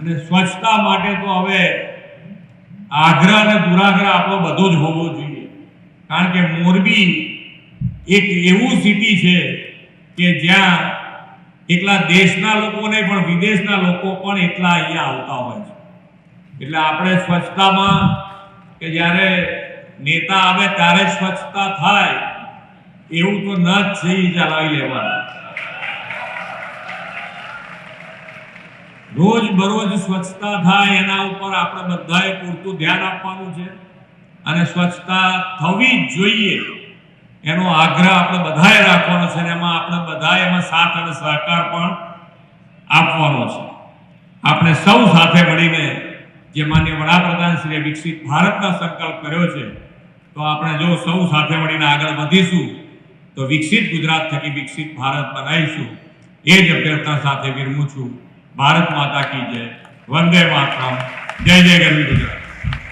અને સ્વચ્છતા માટે તો હવે આગ્રહ અને દુરાગ્રહ આપણો બધો જ હોવો જોઈએ, કારણ કે મોરબી એક એવું સિટી છે કે જ્યાં એટલા દેશના લોકો નહીં પણ વિદેશના લોકો પણ એટલા અહીંયા આવતા હોય છે. એટલે આપણે સ્વચ્છતામાં કે જ્યારે નેતા આવે ત્યારે સ્વચ્છતા થાય એવું તો ન જ છે, ચલાવી લેવાનું. રોજ બરોજ સ્વચ્છતા થાય એના ઉપર આપણે બધાએ પૂરતું ધ્યાન આપવાનું છે અને સ્વચ્છતા થવી જ જોઈએ એનો આગ્રહ આપણે બધાએ રાખવાનો છે અને એમાં આપણે બધાએ એમાં સાથ અને સહકાર પણ આપવાનો છે. આપણે સૌ સાથે મળીને જે માન્ય વડાપ્રધાન શ્રીએ વિકસિત ભારતનો સંકલ્પ કર્યો છે, તો આપણે જો સૌ સાથે મળીને આગળ વધીશું તો વિકસિત ગુજરાત થકી વિકસિત ભારત બનાવીશું. એ જ અભ્યર્થના સાથે વિરમું છું. ભારત માતા કી જય. વંદે માતરમ. જય જય ગરવી ગુજરાત.